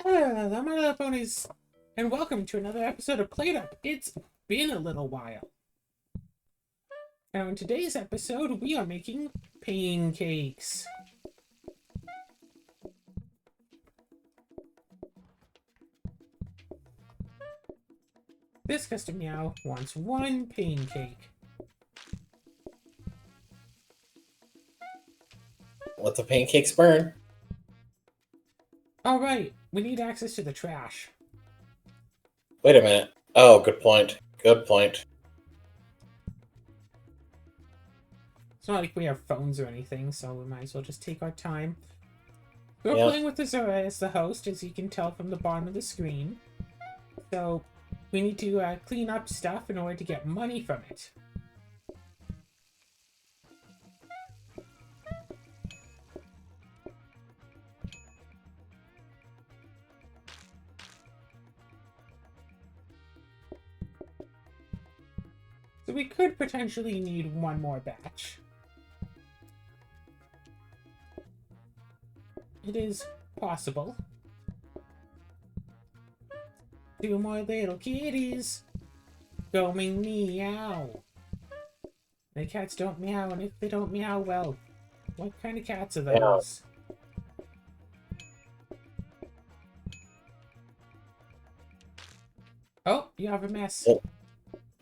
Hello, my little ponies, and welcome to another episode of Plate Up. It's been a little while. Now, in today's episode, we are making pancakes. This custom meow wants one pancake. Let the pancakes burn. Alright, we need access to the trash. Wait a minute. Oh, good point. Good point. It's not like we have phones or anything, so we might as well just take our time. We're Yeah. playing with Azura as the host, as you can tell from the bottom of the screen. So, we need to clean up stuff in order to get money from it. So we could potentially need one more batch. It is possible. Two more little kitties going meow. The cats don't meow, and if they don't meow, well, what kind of cats are those? Oh, you have a mess. Oh.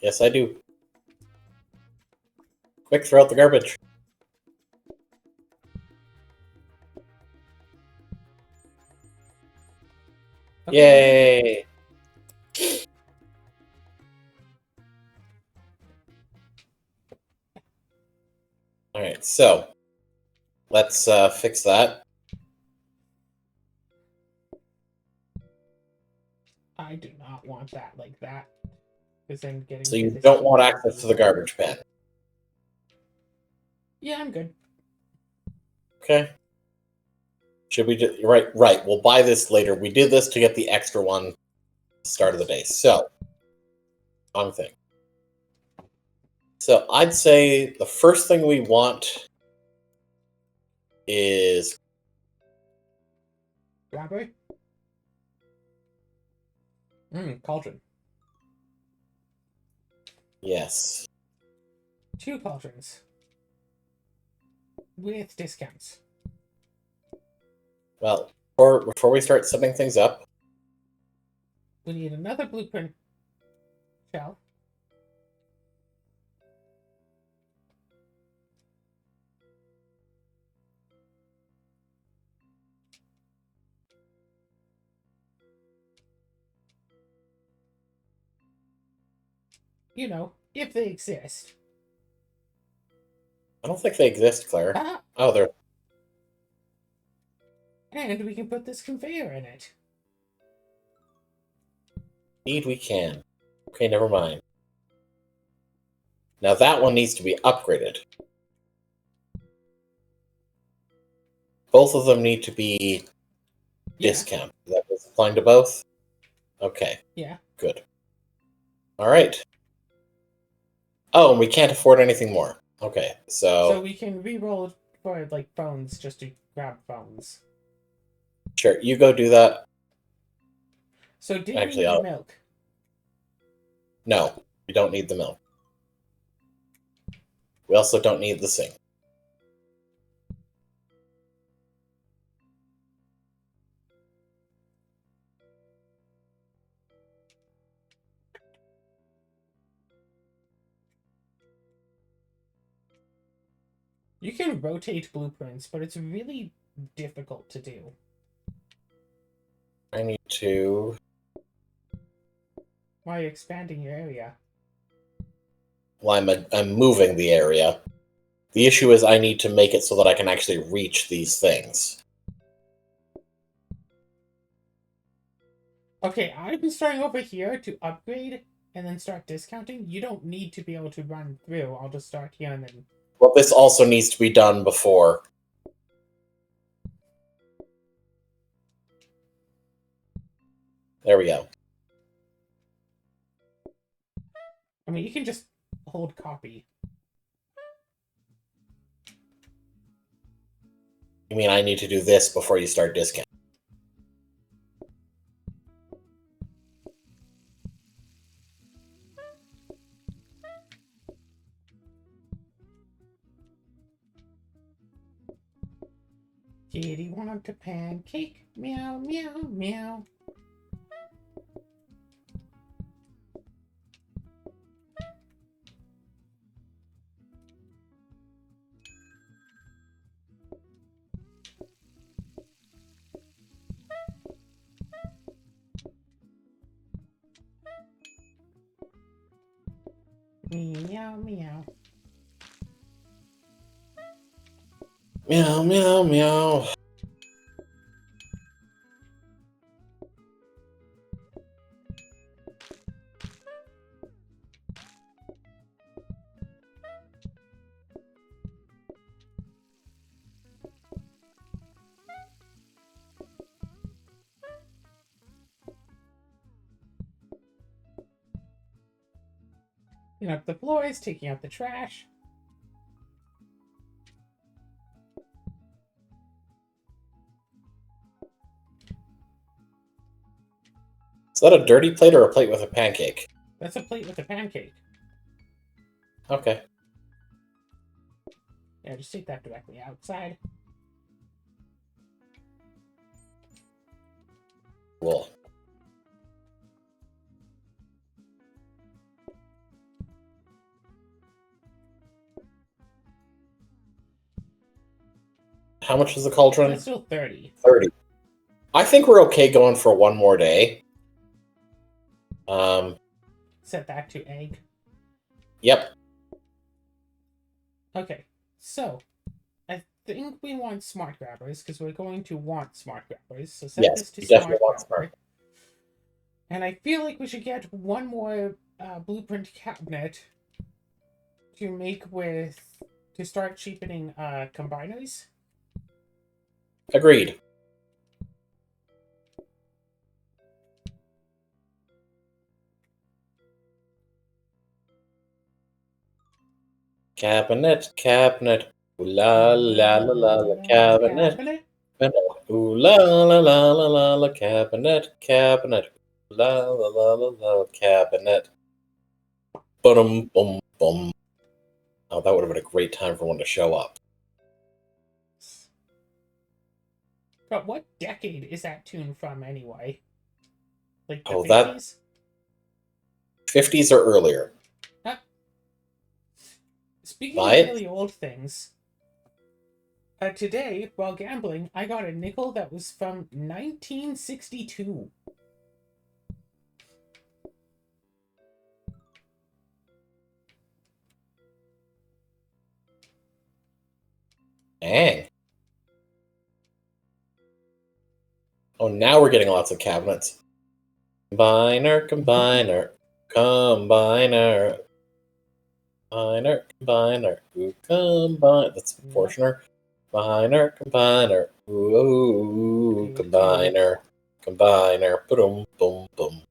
Yes, I do. Quick, throw out the garbage. Okay. Yay! Alright, so let's fix that. I do not want that like that. Because I'm getting. So you don't want access to the garbage bin. Yeah, I'm good. Okay. Should we just... Right. We'll buy this later. We did this to get the extra one at the start of the day. So, wrong thing. So I'd say the first thing we want is... Robbery? Cauldron. Yes. 2 cauldrons. With discounts. Well, before we start setting things up, We need another blueprint shell. You know, if they exist. I don't think they exist, Claire. Ah, Oh, they're... and we can put this conveyor in it. Indeed we can. Okay, never mind. Now that one needs to be upgraded. Both of them need to be discount. Is that what's applying to both? Okay. Yeah. Good. All right. Oh, and we can't afford anything more. Okay, So we can re-roll for like phones just to grab phones. Sure, you go do that. So do Actually, we need milk? No, we don't need the milk. We also don't need the sink. You can rotate blueprints, but it's really difficult to do. I need to... Why are you expanding your area? Well, I'm moving the area. The issue is I need to make it so that I can actually reach these things. Okay, I've been starting over here to upgrade and then start discounting. You don't need to be able to run through. I'll just start here and then... Well, this also needs to be done before. There we go. I mean, you can just hold copy. You mean I need to do this before you start discount? Kitty want a pancake. Meow, meow, meow. Meow, meow. Meow, meow, meow. Clean up the floors, taking out the trash. Is that a dirty plate or a plate with a pancake? That's a plate with a pancake. Okay. Yeah, just take that directly outside. Cool. How much is the cauldron? That's still 30. 30. I think we're okay going for one more day. Set that to egg. Yep. Okay, so I think we want smart grabbers because we're going to want smart grabbers. So set Yes, this to we smart definitely want grabber. smart. And I feel like we should get one more blueprint cabinet to make with to start cheapening combiners. Agreed. Cabinet, cabinet. Ooh la la la la la cabinet. Ooh la la la la la la cabinet, cabinet. Ooh la la la la la cabinet. Boom, boom, boom. Oh, that would have been a great time for one to show up. But what decade is that tune from anyway? Like the Oh, 50s? 50s or earlier. Speaking Buy of it? really old things, today, while gambling, I got a nickel that was from 1962. Dang. Oh, now we're getting lots of cabinets. Combiner, combiner, combiner. Combiner, combiner, ooh, combine. That's Fortuner. Combiner, combiner, ooh, combiner, combiner, boom, boom, boom.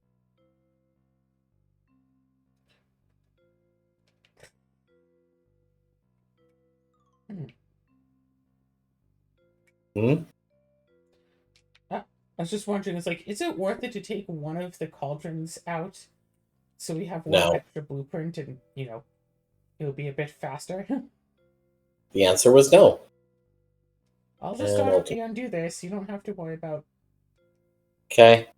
Hmm? I was just wondering, it's like, is it worth it to take one of the cauldrons out so we have one No. extra blueprint and, it'll be a bit faster? The answer was no. I'll just automatically undo this. You don't have to worry about... Okay.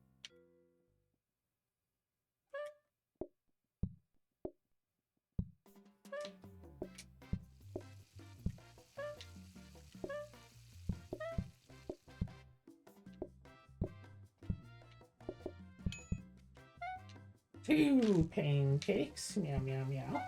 Two pancakes. Meow, meow, meow.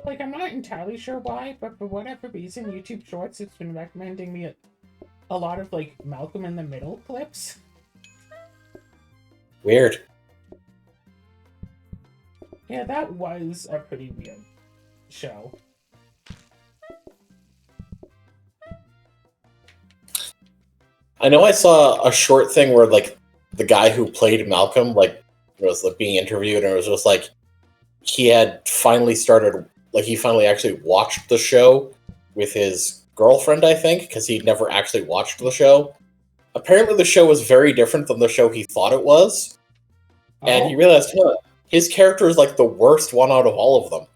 Like, I'm not entirely sure why, but for whatever reason, YouTube Shorts has been recommending me a lot of, like, Malcolm in the Middle clips. Weird. Yeah, that was a pretty weird show. I know I saw a short thing where like the guy who played Malcolm was like being interviewed, and it was just like he had finally started, like he finally actually watched the show with his girlfriend, I think, because he'd never actually watched the show. Apparently, the show was very different than the show he thought it was, and he Oh, realized, huh, his character is like the worst one out of all of them.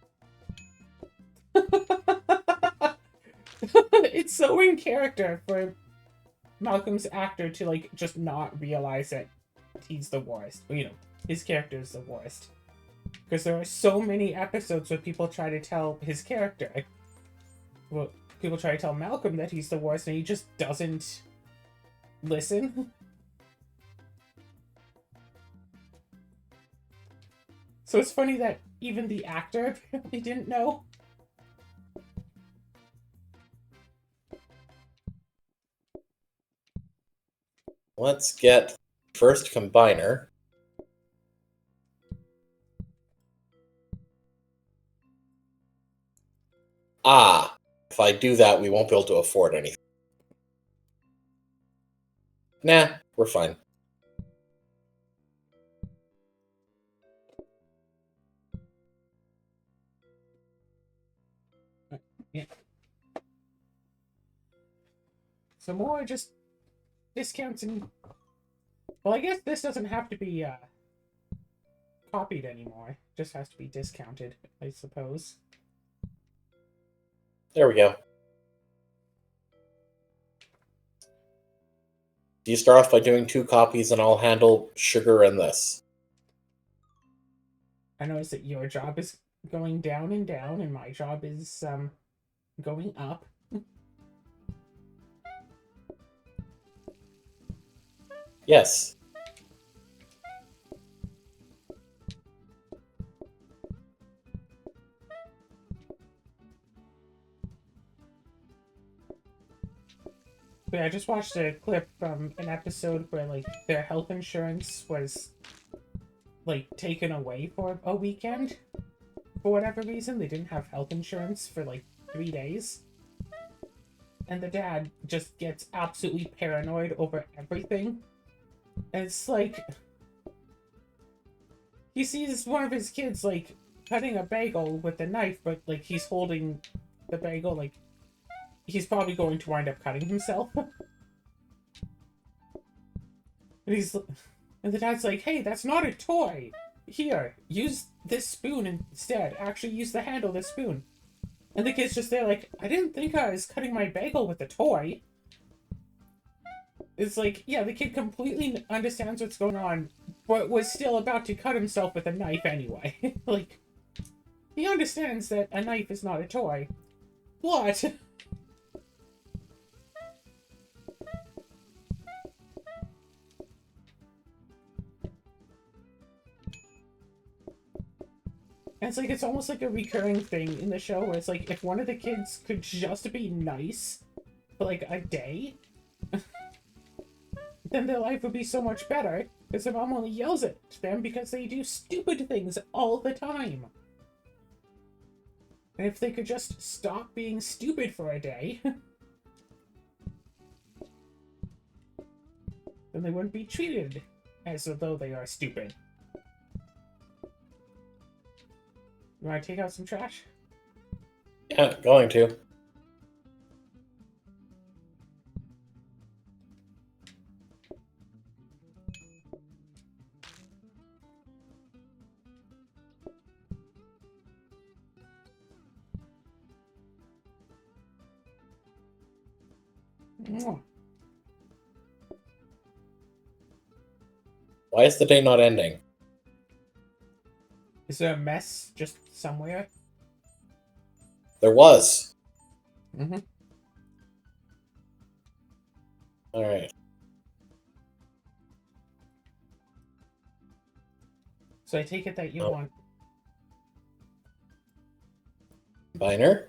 it's so in character for Malcolm's actor to like just not realize that he's the worst. You know, his character is the worst. Because there are so many episodes where people try to tell his character, well, people try to tell Malcolm that he's the worst, and he just doesn't listen. So it's funny that even the actor apparently didn't know. Let's get first combiner. Ah, if I do that, we won't be able to afford anything. Nah, we're fine. Yeah. So more just discounts and... Well, I guess this doesn't have to be copied anymore. It just has to be discounted, I suppose. There we go. Do you start off by doing 2 copies, and I'll handle sugar and this? I notice that your job is going down and down, and my job is going up. Yes. But yeah, I just watched a clip from an episode where like their health insurance was like taken away for a weekend. For whatever reason, they didn't have health insurance for like 3 days. And the dad just gets absolutely paranoid over everything. And it's like he sees one of his kids like cutting a bagel with a knife, but like he's holding the bagel like he's probably going to wind up cutting himself. And the dad's like, "Hey, that's not a toy. Here, use this spoon instead. Actually, use the handle of the spoon." And the kid's just there like, "I didn't think I was cutting my bagel with a toy." It's like, yeah, the kid completely understands what's going on, but was still about to cut himself with a knife anyway. Like, he understands that a knife is not a toy. What? And it's like, it's almost like a recurring thing in the show where it's like, if one of the kids could just be nice for like a day, then their life would be so much better. Because their mom only yells at them because they do stupid things all the time. And if they could just stop being stupid for a day, then they wouldn't be treated as though they are stupid. You want to take out some trash? Yeah, going to. Why is the day not ending? Is there a mess just somewhere? There was. Mm-hmm. Alright. So I take it that you want... Combiner.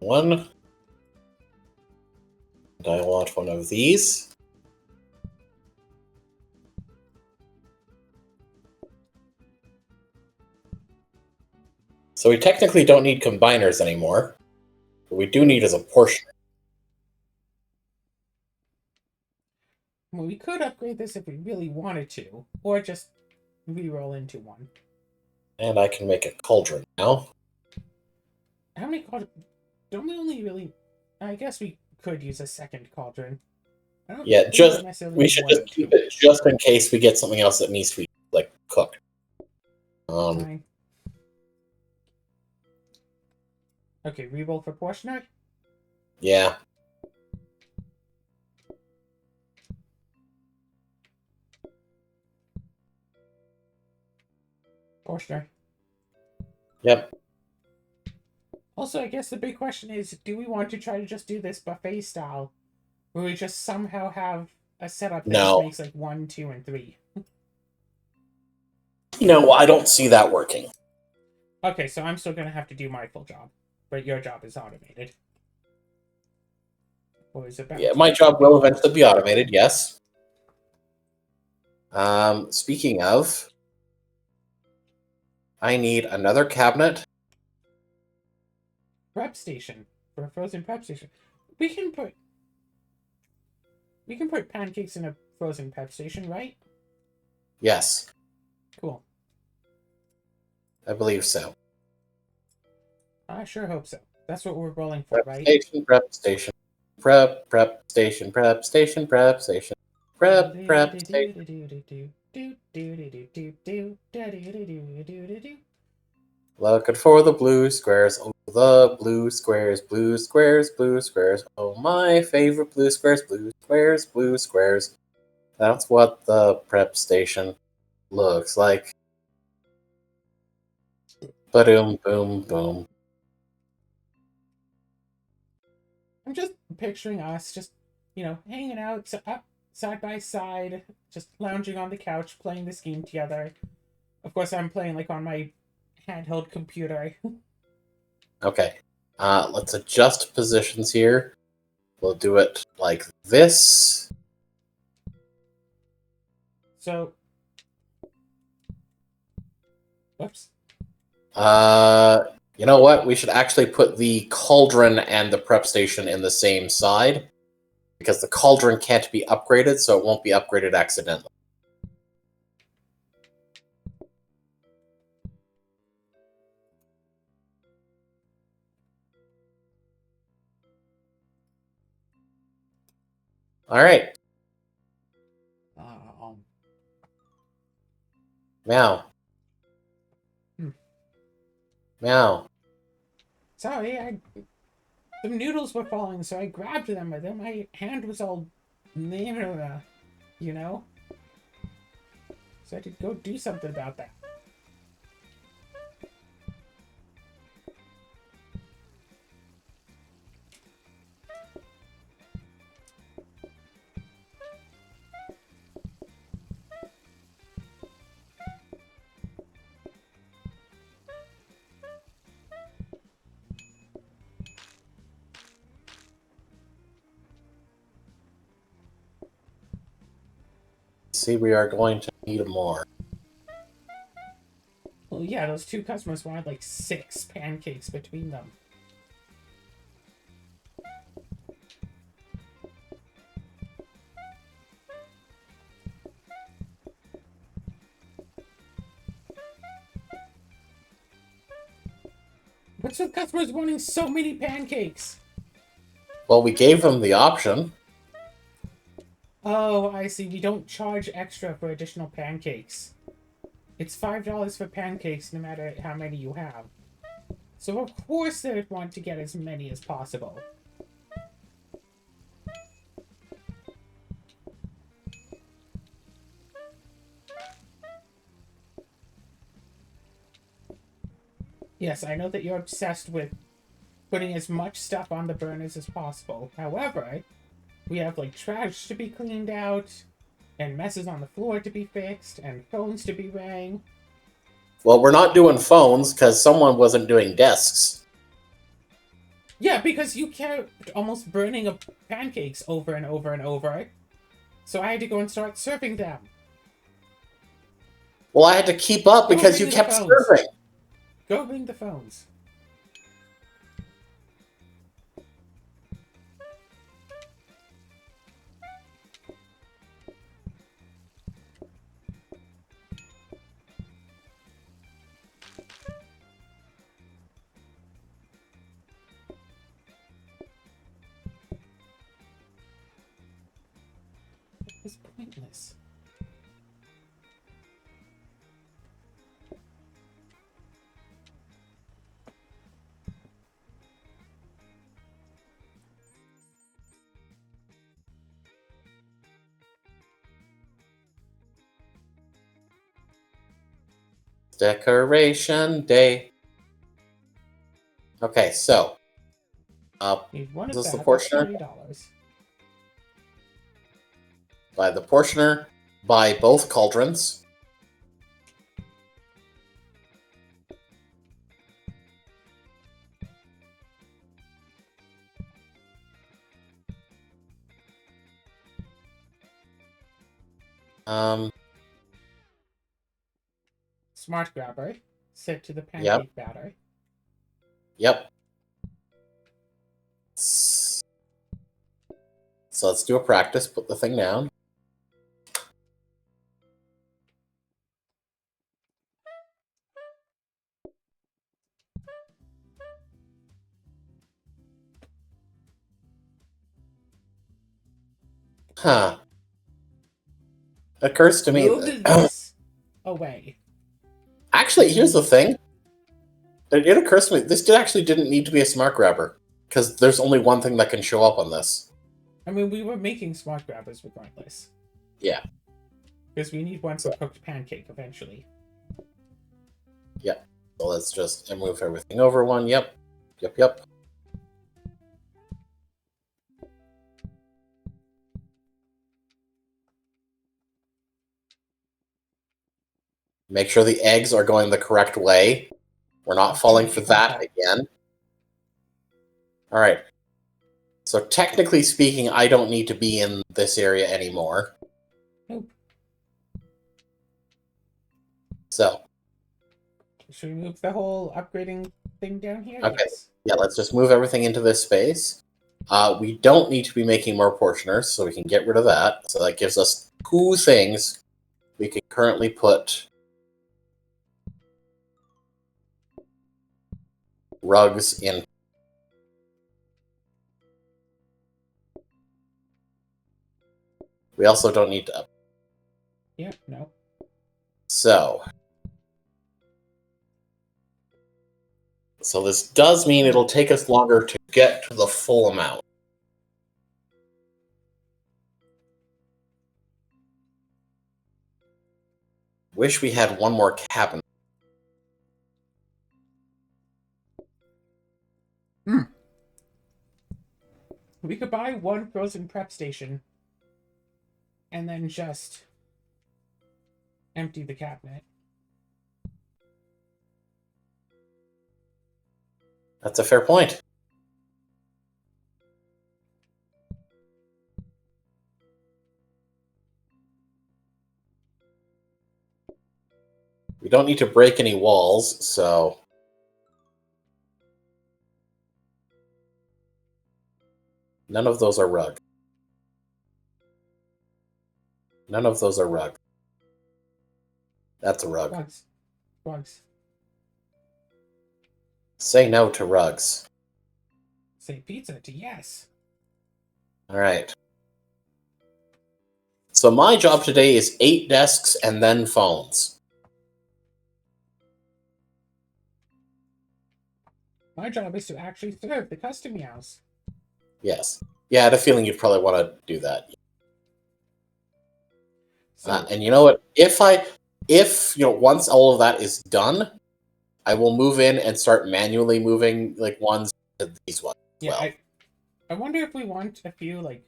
One. I want one of these. So we technically don't need combiners anymore. What we do need is a portioner. Well, we could upgrade this if we really wanted to, or just re-roll into one. And I can make a cauldron now. How many cauldrons? Don't we only really... I guess we could use a second cauldron. I don't Yeah, think just necessarily we should one or just keep two. it just in case we get something else that needs to be like cooked. Fine. Okay, re-roll for portioner. Yeah. Portioner. Yep. Also, I guess the big question is, do we want to try to just do this buffet style, where we just somehow have a setup that just makes like 1, 2, and 3? No, I don't see that working. Okay, so I'm still gonna have to do my full job, but your job is automated. Or is it about? Yeah, my job will eventually be automated, yes. Speaking of, I need another cabinet. Prep station. For a frozen prep station. We can put pancakes in a frozen prep station, right? Yes. Cool. I believe so. I sure hope so. That's what we're rolling for, Prep right? station, prep station. Prep station, prep station, prep station. Prep station. Looking for the blue squares. Oh, the blue squares, blue squares, blue squares. Oh, my favorite blue squares, blue squares, blue squares. That's what the prep station looks like. Ba-doom, boom, boom. I'm just picturing us just, hanging out up side by side, just lounging on the couch, playing this game together. Of course, I'm playing like on my handheld computer. Okay. Let's adjust positions here. We'll do it like this. So, whoops. You know what? We should actually put the cauldron and the prep station in the same side, because the cauldron can't be upgraded, so it won't be upgraded accidentally. All right. Meow. Meow. Sorry, the noodles were falling, so I grabbed them, but then my hand was all, you know? So I had to go do something about that. See, we are going to need more. Well, yeah, those two customers wanted like 6 pancakes between them. What's with customers wanting so many pancakes? Well, we gave them the option. Oh, I see. We don't charge extra for additional pancakes. It's $5 for pancakes no matter how many you have. So of course they'd want to get as many as possible. Yes, I know that you're obsessed with putting as much stuff on the burners as possible. However, we have like trash to be cleaned out, and messes on the floor to be fixed, and phones to be rang. Well, we're not doing phones because someone wasn't doing desks. Yeah, because you kept almost burning up pancakes over and over and over. So I had to go and start serving them. Well, I had to keep up Go because you ring the kept phones. serving. Go ring the phones. It was pointless. Decoration day. Okay, so Need one is of this the that. That's portioner? $20. Buy the portioner. Buy both cauldrons. Um, Smart grabber. Set to the Yep. pancake batter. Yep. So let's do a practice. Put the thing down. Huh. Occurs to me Move that this away. actually, here's the thing. It occurs to me this actually didn't need to be a smart grabber because there's only one thing that can show up on this. I mean, we were making smart grabbers regardless. Yeah. Because we need one for cooked pancake eventually. Yep. So let's just move everything over one. Yep. Yep. Yep. Make sure the eggs are going the correct way. We're not falling for that again. All right. So technically speaking, I don't need to be in this area anymore. Nope. So. Should we move the whole upgrading thing down here? Okay. Yes. Yeah, let's just move everything into this space. We don't need to be making more portioners, so we can get rid of that. So that gives us two things we can currently put rugs in. We also don't need to. Yeah, no. So this does mean it'll take us longer to get to the full amount. Wish we had one more cabinet. We could buy one frozen prep station and then just empty the cabinet. That's a fair point. We don't need to break any walls, so... None of those are rug. None of those are rug. That's a rug. Rugs. Rugs. Say no to rugs. Say pizza to yes. All right. So my job today is 8 desks and then phones. My job is to actually serve the custom meows. Yes. Yeah, I had a feeling you'd probably want to do that. So, And you know what? If once all of that is done, I will move in and start manually moving like ones to these ones. yeah, Well, I wonder if we want a few like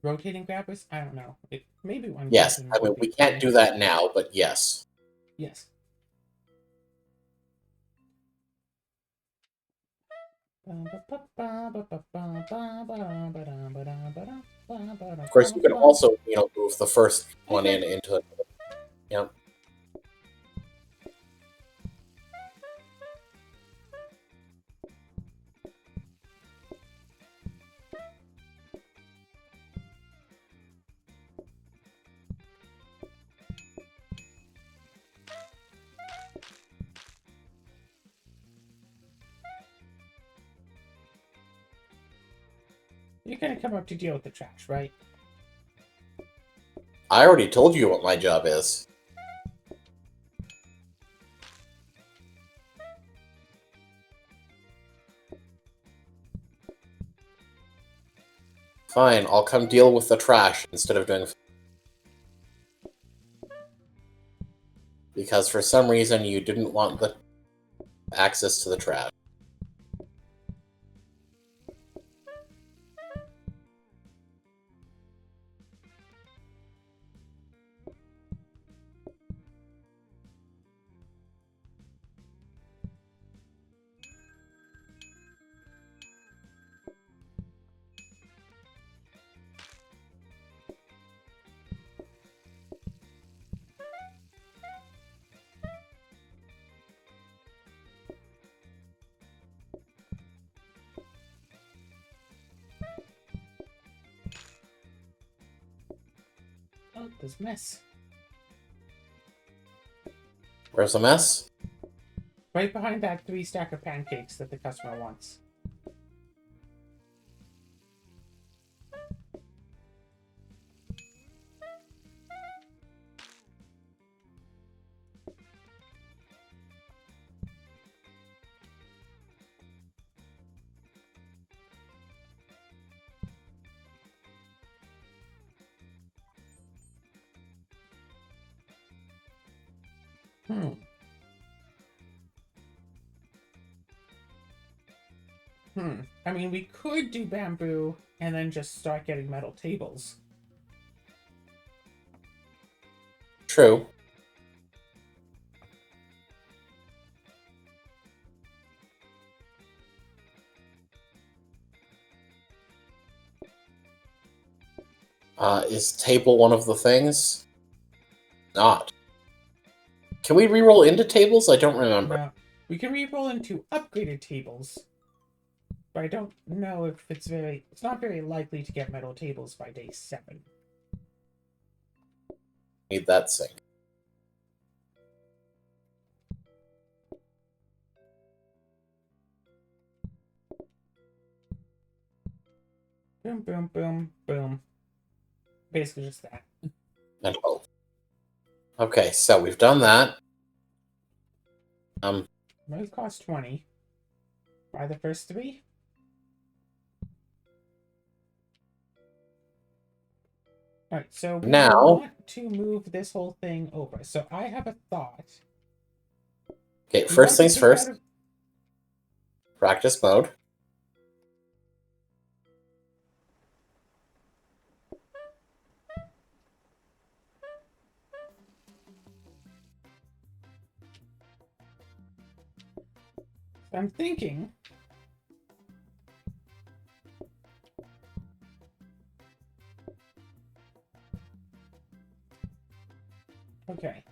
rotating grabbers. I don't know. Maybe one. yes. person I mean, would we be can't fine. do that now, but yes. Yes. Of course, you can also, move the first one into it. Yep. You're gonna come up to deal with the trash, right? I already told you what my job is. Fine, I'll come deal with the trash instead of doing... Because for some reason you didn't want the access to the trash. Oh, there's a mess. Where's the mess? Right behind that 3 stack of pancakes that the customer wants. I mean, we could do bamboo and then just start getting metal tables. True. Is table one of the things? Not. Can we reroll into tables? I don't remember. No. We can re-roll into upgraded tables. But I don't know if it's not very likely to get metal tables by day 7. Need that sync. Boom, boom, boom, boom. Basically just that. And both. Okay, so we've done that. Those cost 20. Buy the first 3. Alright, so we now want to move this whole thing over. So I have a thought. Okay, first things first. Practice mode. I'm thinking. Okay.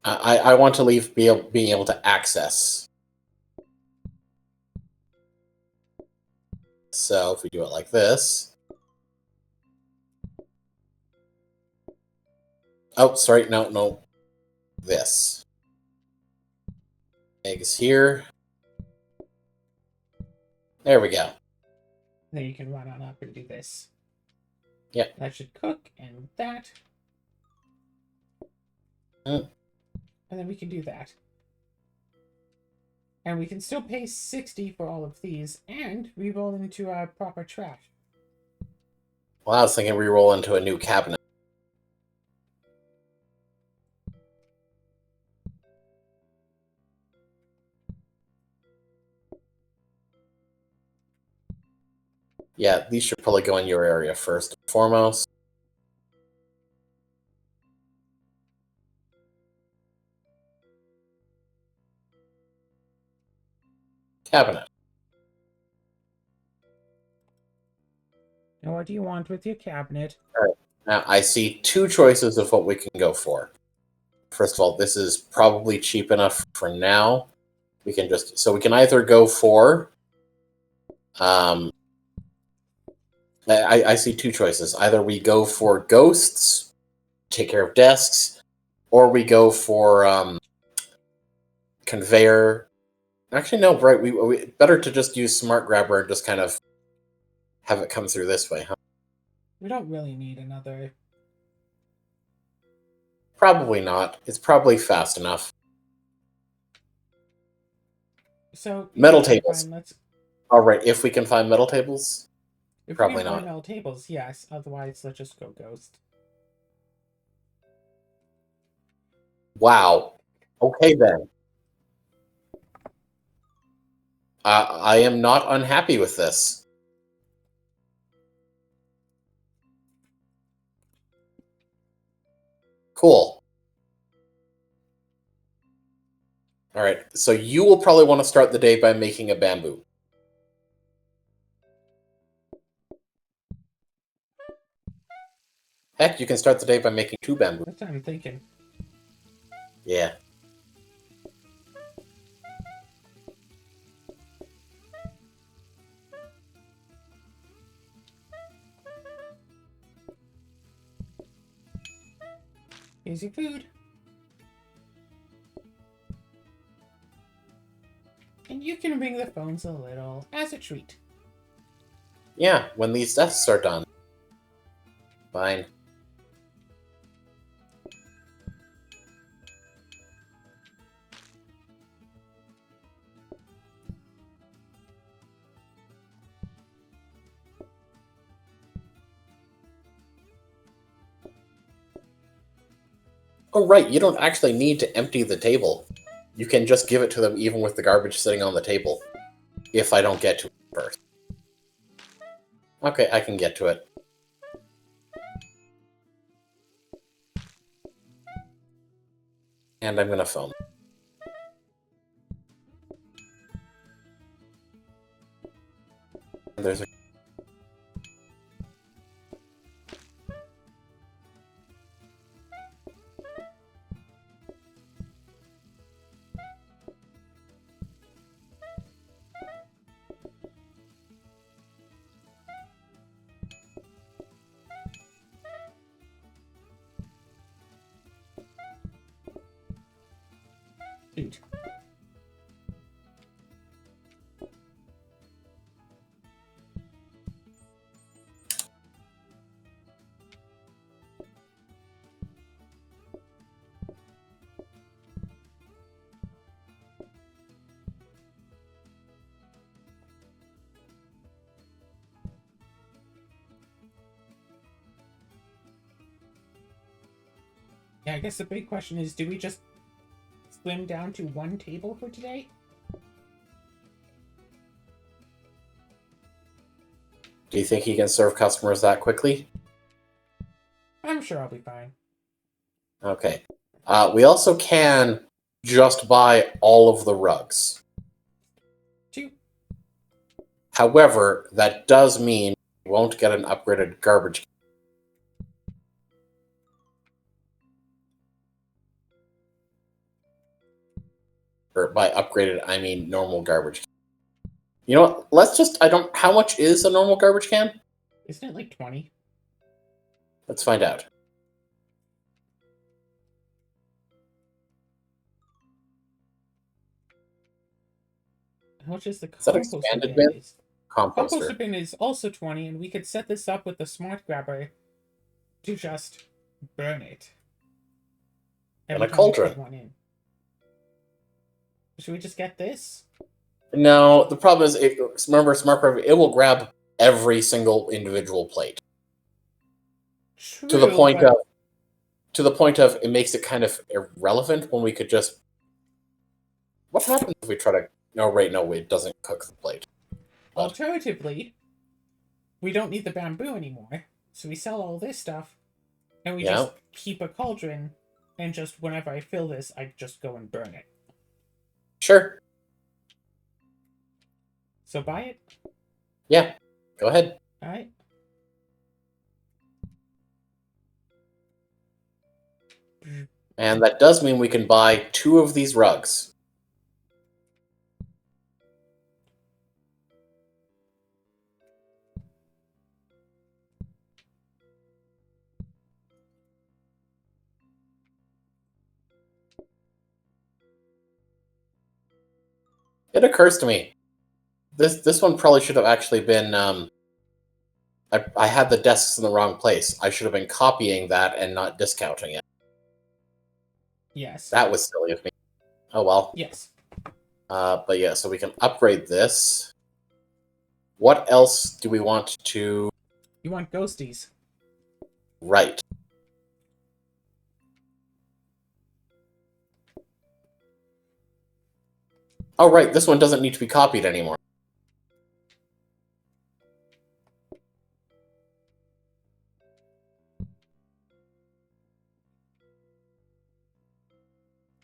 I want to leave being able to access. So if we do it like this. Oh, sorry, no. This. Eggs here. There we go. Then you can run on up and do this. Yep. That should cook, and that. Mm. And then we can do that. And we can still pay 60 for all of these, and re-roll into our proper trash. Well, I was thinking re-roll into a new cabinet. Yeah, these should probably go in your area first and foremost. Cabinet. Now, what do you want with your cabinet? All right. Now, I see two choices of what we can go for. First of all, this is probably cheap enough for now. We can either go for I see two choices. Either we go for ghosts, take care of desks, or we go for conveyor. Actually, no, right. We better to just use smart grabber and just kind of have it come through this way, huh? We don't really need another. Probably not. It's probably fast enough. So Metal tables. Fine, All right, if we can find metal tables. if Probably we can not. find metal tables, yes. Otherwise, let's just go ghost. Wow. Okay then. I am not unhappy with this. Cool. All right, so you will probably want to start the day by making a bamboo. Heck, you can start the day by making 2 bamboo. That's what I'm thinking. Yeah. Here's your food. And you can ring the phones a little as a treat. Yeah, when these desks are done. Fine. Oh, right, you don't actually need to empty the table. You can just give it to them even with the garbage sitting on the table. If I don't get to it first. Okay, I can get to it. And I'm gonna phone. And there's a... Food. Yeah, I guess the big question is, do we just slim down to 1 table for today? Do you think he can serve customers that quickly? I'm sure I'll be fine. Okay. We also can just buy all of the rugs. 2. However, that does mean we won't get an upgraded garbage. Or by upgraded, I mean normal garbage. You know what? Let's just... How much is a normal garbage can? Isn't it like 20? Let's find out. How much is the Is that composter expanded bin? bin? Composter. Composter bin is also 20, and we could set this up with the smart grabber to just burn it. And a time we cauldron. put one in. Should we just get this? No, the problem is, remember, smart grab, it will grab every single individual plate. True, To the point of it makes it kind of irrelevant when we could just... What happens if we try to... No, right, no, it doesn't cook the plate. But... Alternatively, we don't need the bamboo anymore, so we sell all this stuff, and we Yeah. just keep a cauldron, and just whenever I fill this, I just go and burn it. Sure. So buy it? Yeah. Go ahead. Alright. And that does mean we can buy 2 of these rugs. It occurs to me, this one probably should have actually been, I had the desks in the wrong place. I should have been copying that and not discounting it. Yes. That was silly of me. Oh well. Yes. But yeah, so we can upgrade this. What else do we want to... You want ghosties. Right. Oh, right, this one doesn't need to be copied anymore.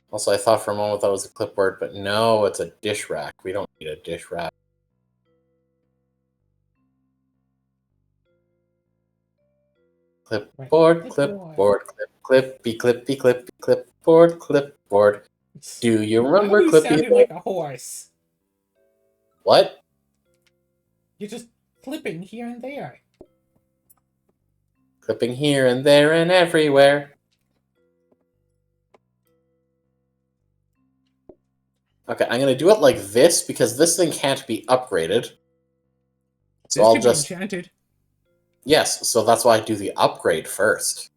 Also, I thought for a moment that was a clipboard, but no, it's a dish rack. We don't need a dish rack. Clipboard, clipboard, clippy, clippy, clippy, clipboard, clipboard. Do you remember you Clippy? sounded like a horse. What? You're just clipping here and there. Clipping here and there and everywhere. Okay, I'm going to do it like this because this thing can't be upgraded. So I'll just... enchanted. Yes, so that's why I do the upgrade first.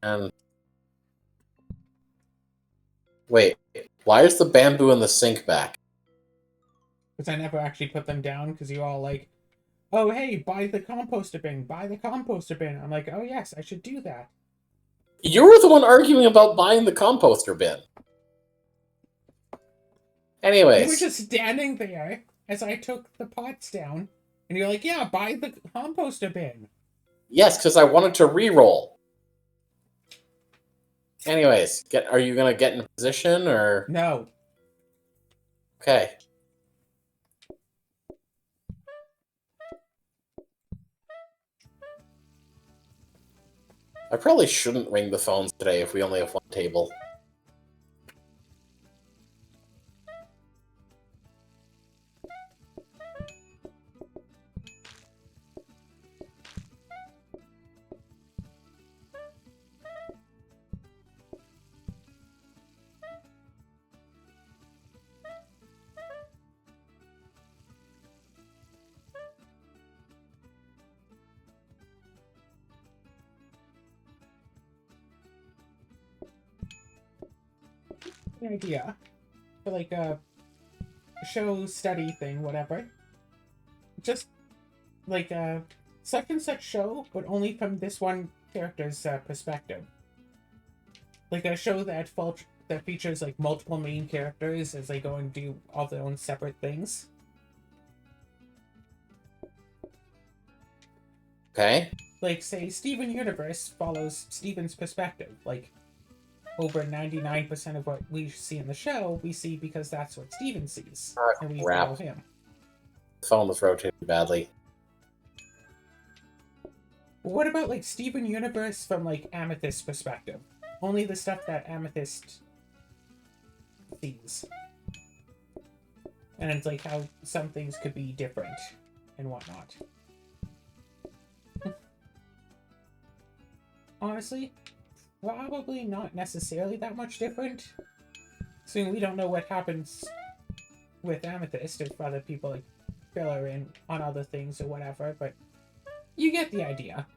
And... Wait, why is the bamboo in the sink back? Because I never actually put them down, because you're all like, oh, hey, buy the composter bin, buy the composter bin. I'm like, oh, yes, I should do that. You were the one arguing about buying the composter bin. Anyways. You were just standing there as I took the pots down, and you're like, yeah, buy the composter bin. Yes, because I wanted to re-roll. Anyways, are you going to get in position, or...? No. Okay. I probably shouldn't ring the phones today if we only have one table. An idea for like a show study thing, whatever. Just like a such and such show, but only from this one character's perspective. Like a show that features like multiple main characters as they go and do all their own separate things. Okay. Like, say, Steven Universe follows Steven's perspective. Like, over 99% of what we see in the show, we see because that's what Steven sees. And we follow him. The phone was rotating badly. What about, like, Steven Universe from, like, Amethyst's perspective? Only the stuff that Amethyst sees. And it's, like, how some things could be different and whatnot. Honestly, probably not necessarily that much different. Soon we don't know what happens with Amethyst if other people, like, fill her in on other things or whatever, but you get the idea.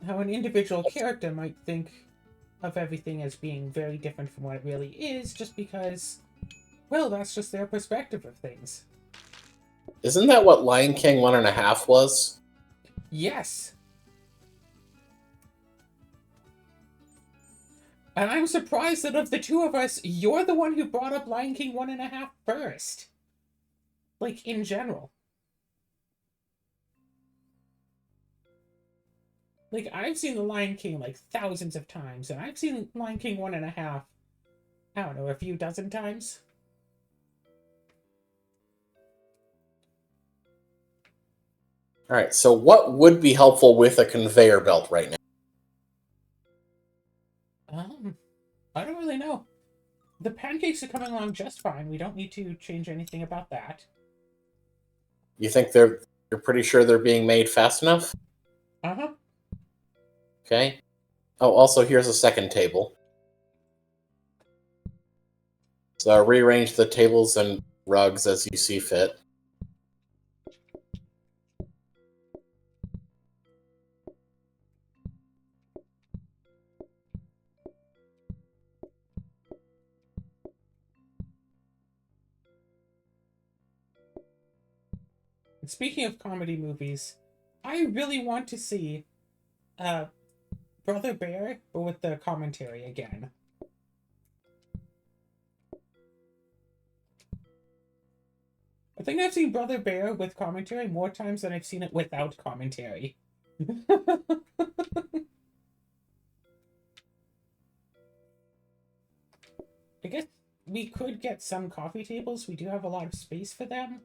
How an individual character might think of everything as being very different from what it really is, just because, well, that's just their perspective of things. Isn't that what Lion King 1.5 was? Yes. And I'm surprised that of the two of us, you're the one who brought up Lion King 1.5 first. Like, in general. Like, I've seen The Lion King, like, thousands of times, and I've seen Lion King 1.5, I don't know, a few dozen times. All right, so what would be helpful with a conveyor belt right now? I don't really know. The pancakes are coming along just fine. We don't need to change anything about that. You think you're pretty sure they're being made fast enough? Uh-huh. Okay. Oh, also here's a second table. So rearrange the tables and rugs as you see fit. And speaking of comedy movies, I really want to see uh Brother Bear, but with the commentary again. I think I've seen Brother Bear with commentary more times than I've seen it without commentary. I guess we could get some coffee tables. We do have a lot of space for them.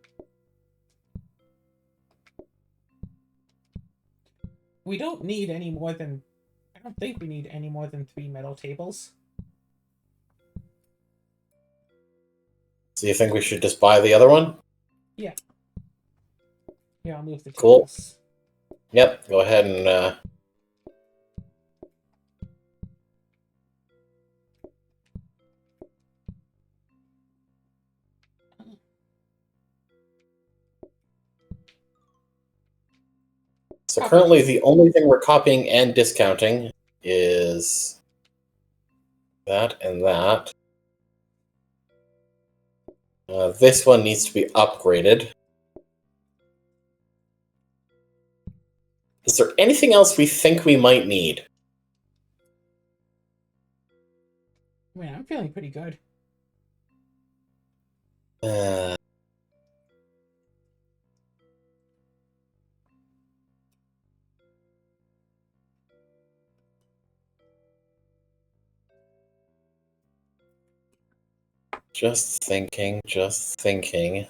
We don't need any more than... I don't think we need any more than 3 metal tables. So you think we should just buy the other one? Yeah. Yeah, I'll move the Cool. tables. Yep, go ahead and so currently the only thing we're copying and discounting is that and that. This one needs to be upgraded. Is there anything else we think we might need? Man, I'm feeling pretty good. Uh, just thinking, just thinking.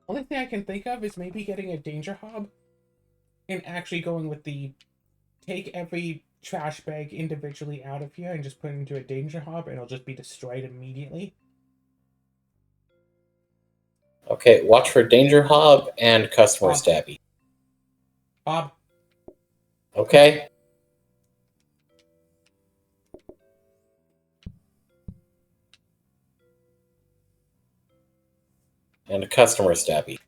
Only thing I can think of is maybe getting a danger hob and actually going with the take every trash bag individually out of here and just put it into a danger hob and it'll just be destroyed immediately. Okay, watch for danger hob and customer Hob. stabby. Hob. Okay. And a customer stabby.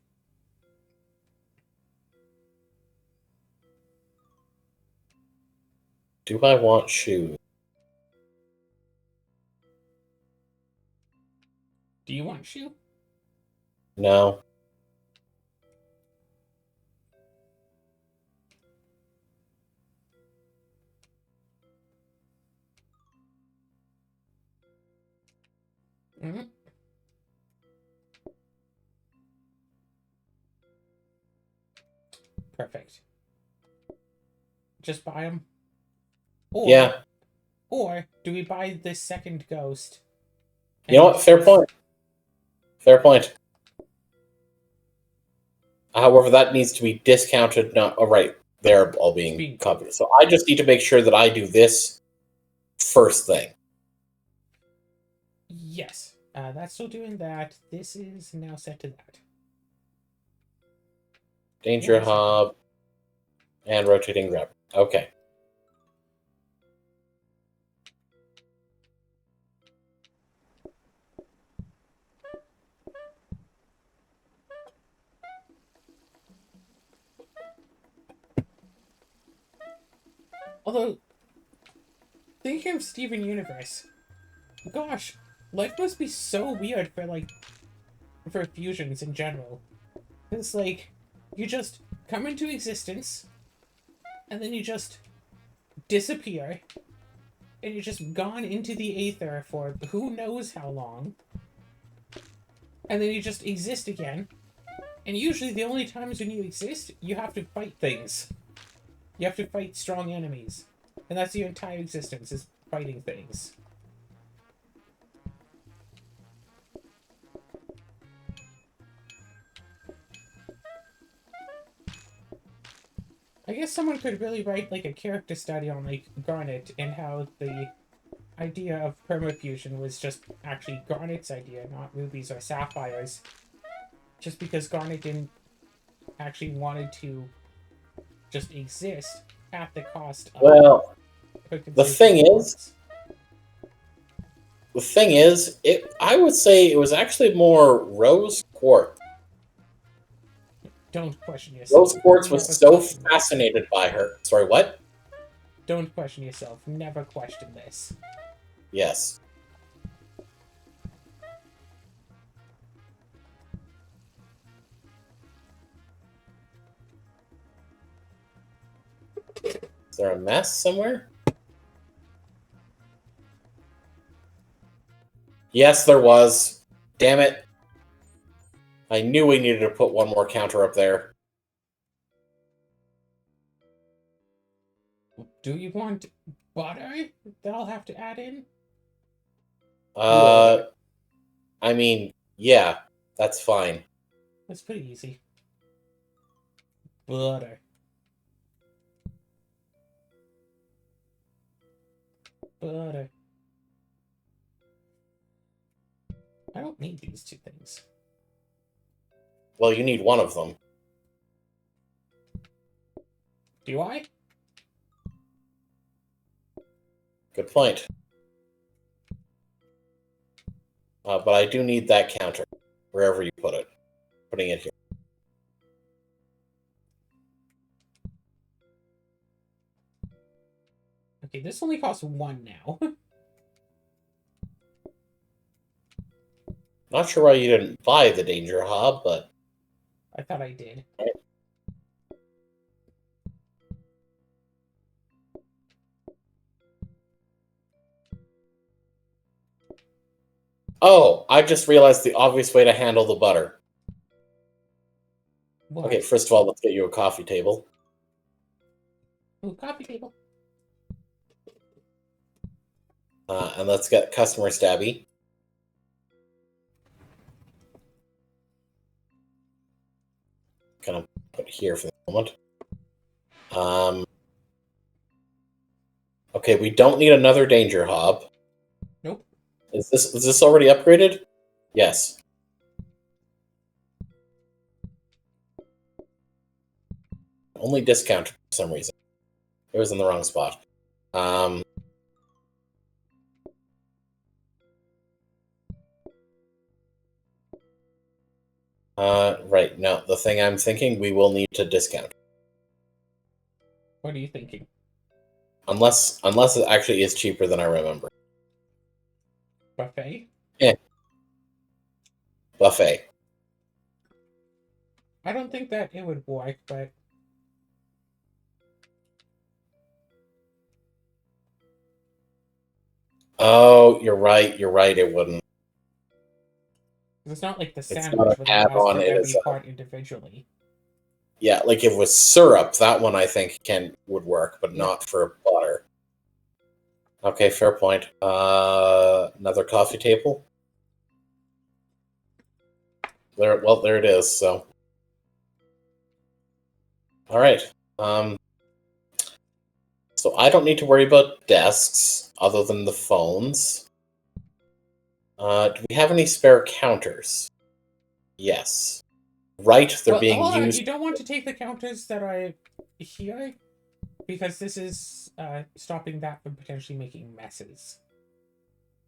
Do I want shoes? Do you want shoe? No. Mm-hmm. Perfect. Just buy them. Or, Yeah. Or do we buy this second ghost? You know what? Fair point. Fair point. However, that needs to be discounted. Not oh, right. They're all being copied. So I just need to make sure that I do this first thing. Yes. That's still doing that. This is now set to that. Danger hob and rotating grab. Okay. Although, thinking of Steven Universe, gosh, life must be so weird for, like, for fusions in general. It's like, you just come into existence, and then you just disappear, and you're just gone into the aether for who knows how long, and then you just exist again, and usually the only times when you exist, you have to fight things. You have to fight strong enemies. And that's your entire existence, is fighting things. I guess someone could really write, like, a character study on, like, Garnet and how the idea of permafusion was just actually Garnet's idea, not Ruby's or Sapphire's. Just because Garnet didn't actually wanted to just exist at the cost of... Well, the thing is, I would say it was actually more Rose Quartz. Don't question yourself. Rose Quartz was so fascinated by her. Sorry, what? Don't question yourself. Never question this. Yes. Is there a mess somewhere? Yes, there was. Damn it. I knew we needed to put one more counter up there. Do you want butter that I'll have to add in? I mean, yeah, that's fine. That's pretty easy. Butter. Butter. I don't need these two things. Well, you need one of them. Do I? Good point. But I do need that counter, wherever you put it. Putting it here. Okay, this only costs one now. Not sure why you didn't buy the Danger Hob, but... I thought I did. Oh, I just realized the obvious way to handle the butter. What? Okay, first of all, let's get you a coffee table. Ooh, coffee table. And let's get customer stabby. Kind of put here for the moment. Okay, we don't need another Danger Hob. Nope. Is this already upgraded? Yes. Only discount for some reason. It was in the wrong spot. Right. No, the thing I'm thinking, we will need to discount. What are you thinking? Unless it actually is cheaper than I remember. Buffet? Yeah. Buffet. I don't think that it would work, but... Oh, you're right. You're right. It wouldn't. It's not like the It's sandwich not where an they ask add-on, for it every is a- part individually. Yeah, like if it was syrup, that one I think would work, but Yeah. not for butter. Okay, fair point. Another coffee table. There it is. So, all right. So I don't need to worry about desks other than the phones. Do we have any spare counters? Yes. Right, they're Well, being hold on, used. you don't want to take the counters that are here? Because this is stopping that from potentially making messes.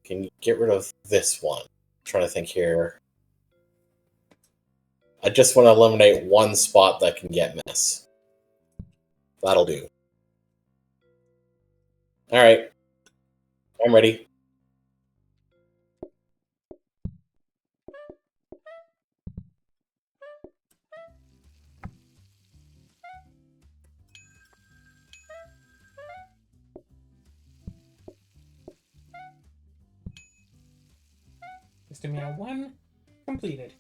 Can you get rid of this one? I'm trying to think here. I just want to eliminate one spot that can get mess. That'll do. All right, I'm ready. Mr. Meow 1 completed.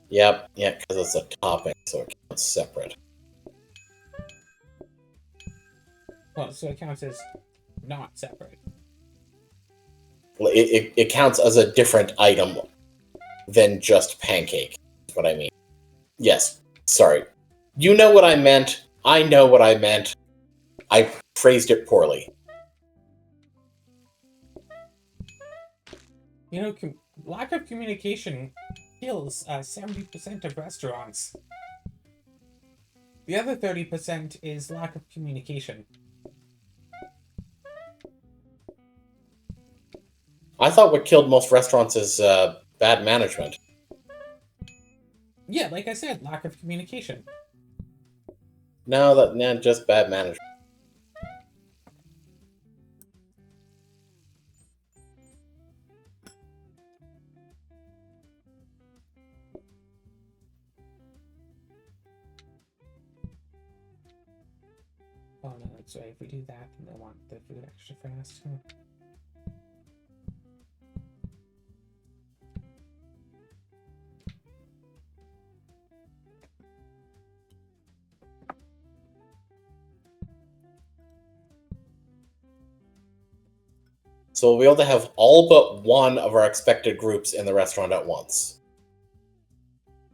Yep, yeah, because it's a topic, so it counts separate. Well, so it counts as not separate. Well, it counts as a different item than just pancake, is what I mean. Yes, sorry. You know what I meant. I know what I meant. I phrased it poorly. You know, lack of communication kills 70% of restaurants. The other 30% is lack of communication. I thought what killed most restaurants is bad management. Yeah, like I said, lack of communication. No, just bad management. Oh no, that's right. If we do that, then they want the food extra fast. Huh? So we'll be able to have all but one of our expected groups in the restaurant at once.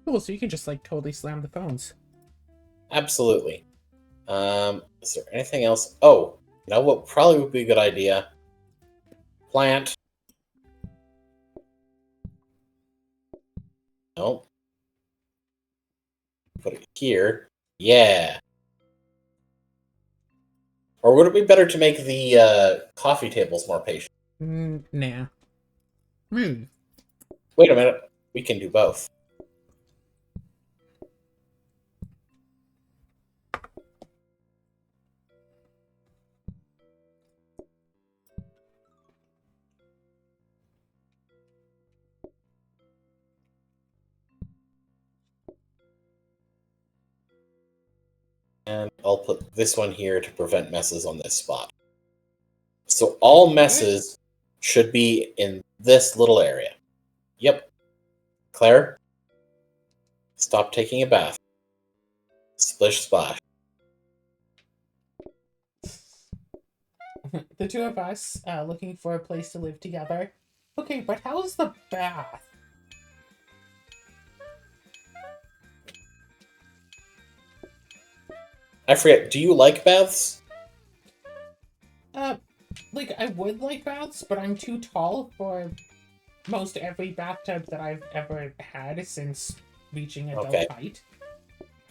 Cool, so you can just like totally slam the phones. Absolutely. Is there anything else? Oh, you know what probably would be a good idea? Plant. No. Put it here. Yeah. Or would it be better to make the coffee tables more patient? Nah. Wait a minute. We can do both. And I'll put this one here to prevent messes on this spot. So all messes should be in this little area. Yep. Claire, stop taking a bath. Splish splash. The two of us looking for a place to live together. Okay, but how's the bath? I forget, do you like baths? Like, I would like baths, but I'm too tall for most every bathtub that I've ever had since reaching adult height.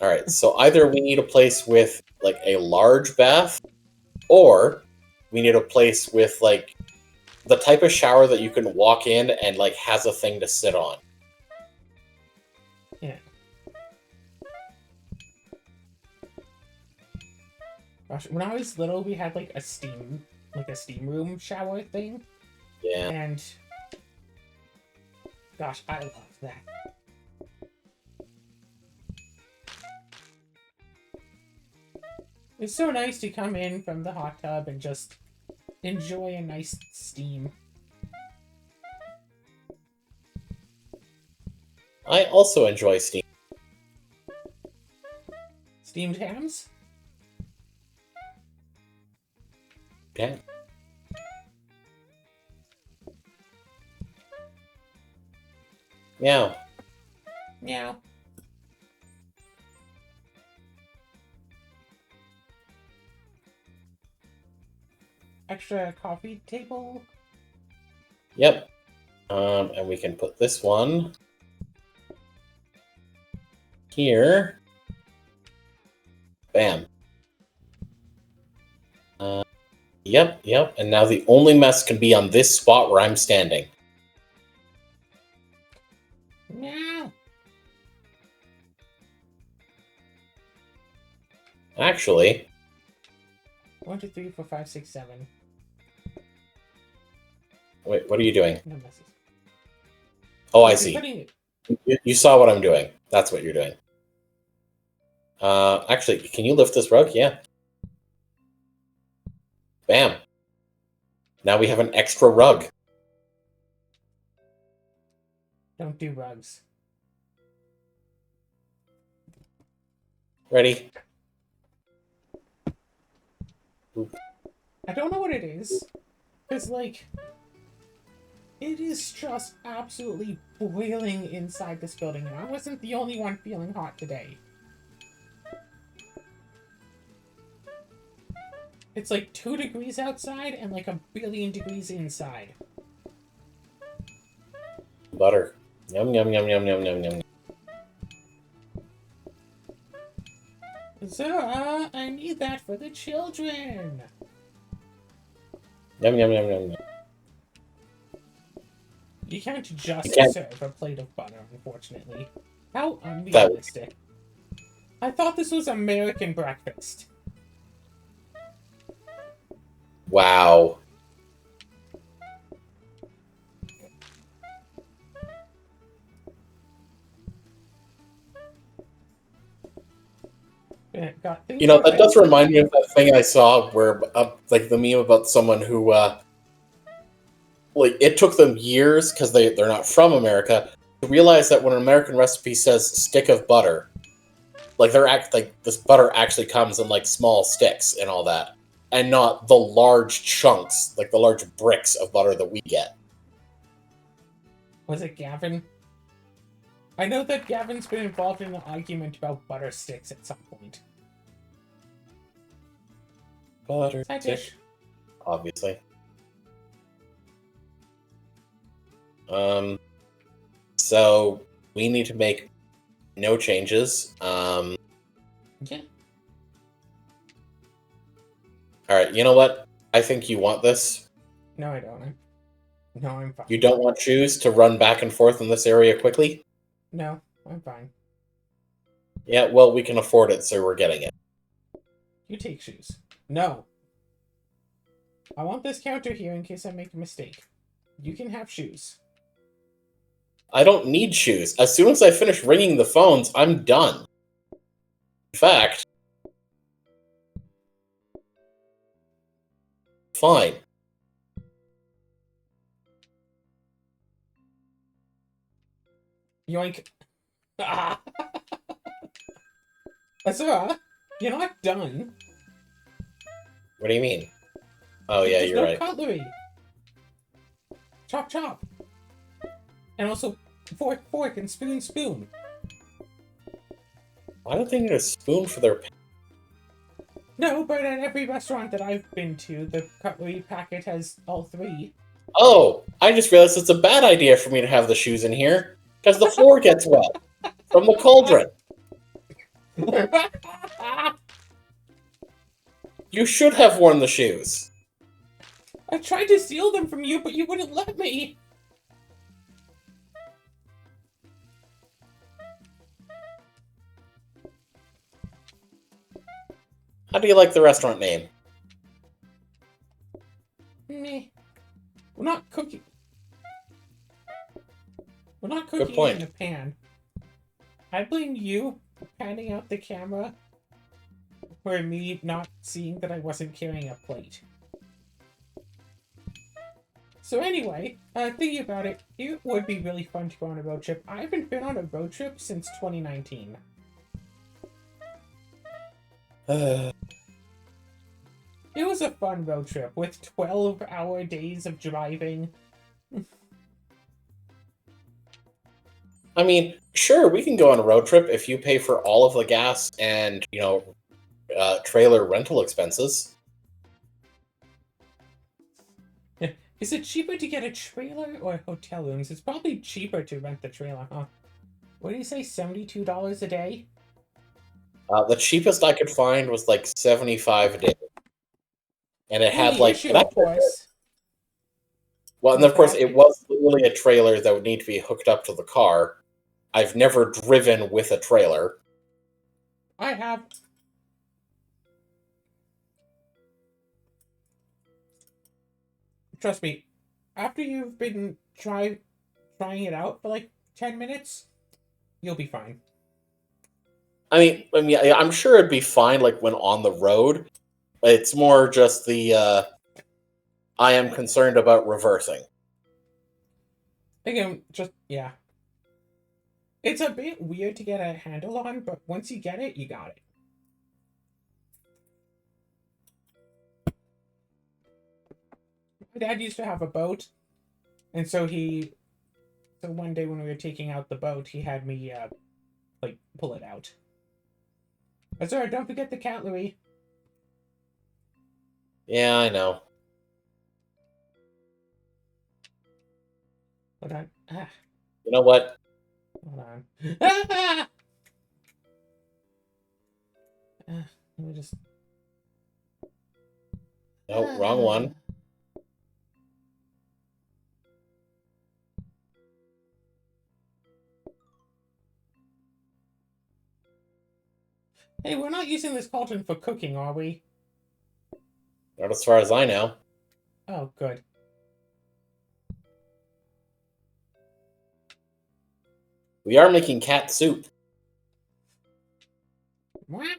Alright, so either we need a place with, like, a large bath, or we need a place with, like, the type of shower that you can walk in and, like, has a thing to sit on. Yeah. Gosh, when I was little, we had, like, a steam room shower thing. Yeah. And gosh, I love that. It's so nice to come in from the hot tub and just enjoy a nice steam. I also enjoy steam. Steamed hams? Yeah. Meow. Meow. Extra coffee table? Yep. And we can put this one here. Bam. Yep, yep. And now the only mess can be on this spot where I'm standing. No. Actually, 1, 2, 3, 4, 5, 6, 7. wait, what are you doing? No messes. Oh, I You're see. putting it- You saw what I'm doing. That's what you're doing. Actually, can you lift this rug? Yeah. Bam. Now we have an extra rug. Don't do rugs. Ready? I don't know what it is. Because, like, it is just absolutely boiling inside this building, and I wasn't the only one feeling hot today. It's like 2 degrees outside and like 1,000,000,000 degrees inside. Butter. Yum, yum, yum, yum, yum, yum, yum. Zara, I need that for the children. Yum, yum, yum, yum, yum. You can't just You can't. serve a plate of butter, unfortunately. How unrealistic. I thought this was American breakfast. Wow. You know, that does remind me of that thing I saw where, like, the meme about someone who, like, it took them years, because they're not from America, to realize that when an American recipe says stick of butter, like, this butter actually comes in, like, small sticks and all that, and not the large chunks, like the large bricks of butter that we get. Was it Gavin? I know that Gavin's been involved in an argument about butter sticks at some point. Butter Side stick, dish. obviously. So we need to make no changes. Yeah. Alright, you know what? I think you want this. No, I don't. No, I'm fine. You don't want shoes to run back and forth in this area quickly? No, I'm fine. Yeah, well, we can afford it, so we're getting it. You take shoes. No. I want this counter here in case I make a mistake. You can have shoes. I don't need shoes. As soon as I finish ringing the phones, I'm done. In fact... Fine. Yoink. Ah! Azura, you're not done. What do you mean? Oh, yeah, There's you're no right. cutlery. Chop, chop. And also, fork, fork, and spoon, spoon. Why don't they need a spoon for their... No, but at every restaurant that I've been to, the cutlery packet has all 3. Oh, I just realized it's a bad idea for me to have the shoes in here, because the floor gets wet from the cauldron. You should have worn the shoes. I tried to steal them from you, but you wouldn't let me. How do you like the restaurant name? Meh. We're not cooking. We're not Good cooking point. in a pan. I blame you for panning out the camera for me not seeing that I wasn't carrying a plate. So anyway, thinking about it, it would be really fun to go on a road trip. I haven't been on a road trip since 2019. It was a fun road trip with 12-hour days of driving. I mean, sure, we can go on a road trip if you pay for all of the gas and, you know, trailer rental expenses. Is it cheaper to get a trailer or hotel rooms? It's probably cheaper to rent the trailer, huh? What do you say, $72 a day? The cheapest I could find was like $75 a day. And it Well, had the like issue, of course, well, and was of course that it was literally a trailer that would need to be hooked up to the car. I've never driven with a trailer. I have. Trust me, after you've been trying it out for like 10 minutes, you'll be fine. I'm sure it'd be fine like when on the road. It's more just the I am concerned about reversing. Again, just, yeah. It's a bit weird to get a handle on, but once you get it, you got it. My dad used to have a boat, and so one day when we were taking out the boat, he had me, like, pull it out. But sorry, don't forget the cat, Louis. Yeah, I know. Hold on. You know what? Hold on. Ah! Let me just... No, wrong one. Hey, we're not using this cauldron for cooking, are we? Not as far as I know. Oh, good. We are making cat soup. What?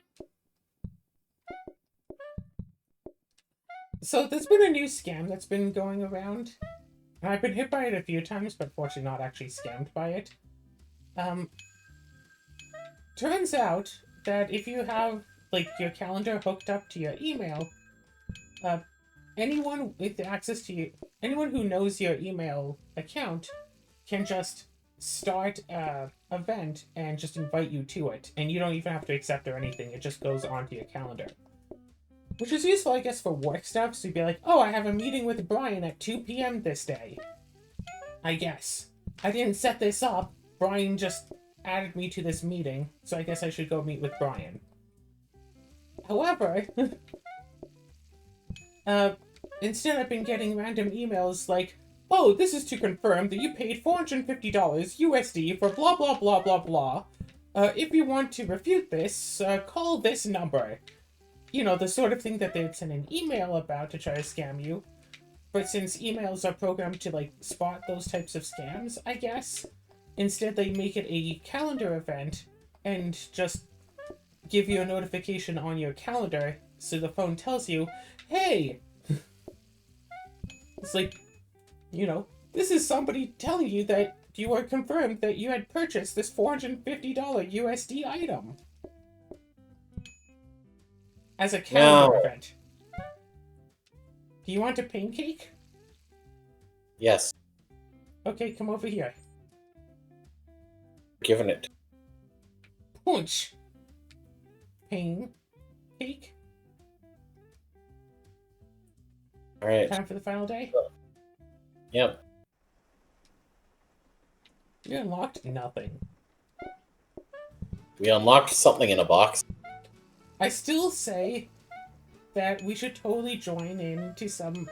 So there's been a new scam that's been going around. And I've been hit by it a few times, but fortunately not actually scammed by it. Turns out that if you have, like, your calendar hooked up to your email, anyone with access to you, anyone who knows your email account can just start a event and just invite you to it, and you don't even have to accept or anything. It just goes onto your calendar, which is useful, I guess, for work stuff. So you'd be like, "Oh, I have a meeting with Brian at 2 p.m. this day." I guess I didn't set this up. Brian just added me to this meeting, so I guess I should go meet with Brian. However, instead I've been getting random emails like, "Oh, this is to confirm that you paid $450 USD for blah blah blah blah blah. If you want to refute this, call this number." You know, the sort of thing that they'd send an email about to try to scam you. But since emails are programmed to, like, spot those types of scams, I guess, instead they make it a calendar event and just give you a notification on your calendar so the phone tells you, "Hey!" It's like, you know, this is somebody telling you that you are confirmed that you had purchased this $450 USD item. As a calendar event. Do you want a pancake? Yes. Okay, come over here. Given it. Punch. Pancake. Alright. Time for the final day? Yep. You unlocked nothing. We unlocked something in a box. I still say that we should totally join into some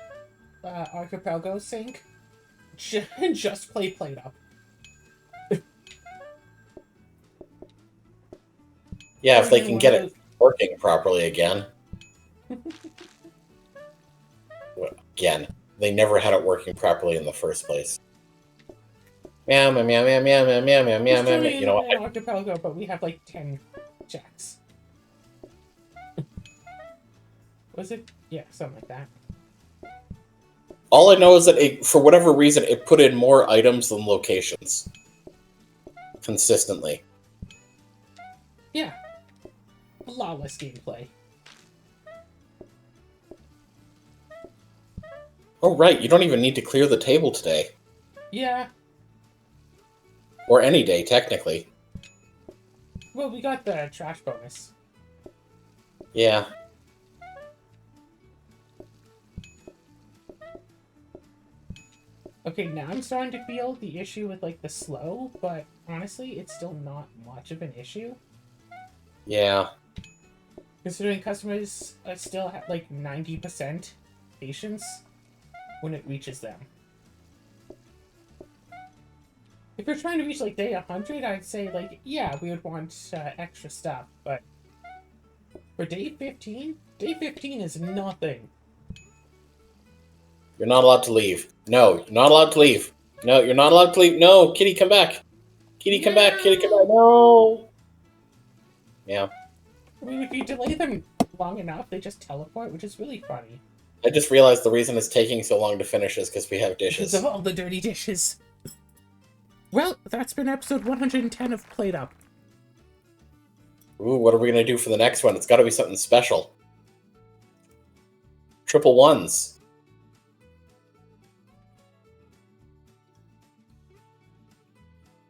archipelago sync and just play Play-Doh. Yeah, if they can get it working properly again. Again, they never had it working properly in the first place. Meow, meow, meow, meow, meow, meow, meow, meow, meow, meow. You know what? An archipelago, but we have like 10 jacks. Was it? Yeah, something like that. All I know is that for whatever reason, it put in more items than locations. Consistently. Yeah. Flawless gameplay. Oh, right. You don't even need to clear the table today. Yeah. Or any day, technically. Well, we got the trash bonus. Yeah. Okay, now I'm starting to feel the issue with, like, the slow, but honestly, it's still not much of an issue. Yeah. Considering customers still have, like, 90% patience when it reaches them. If you're trying to reach like day 100, I'd say like, yeah, we would want extra stuff, but for day 15 is nothing. You're not allowed to leave. No, you're not allowed to leave. No, you're not allowed to leave. No, Kitty, come back. Kitty, come back. Kitty, come back. No. Yeah. I mean, if you delay them long enough, they just teleport, which is really funny. I just realized the reason it's taking so long to finish is because we have dishes. Because of all the dirty dishes. Well, that's been episode 110 of Plate Up. Ooh, what are we going to do for the next one? It's got to be something special. Triple ones.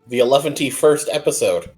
The 11th episode.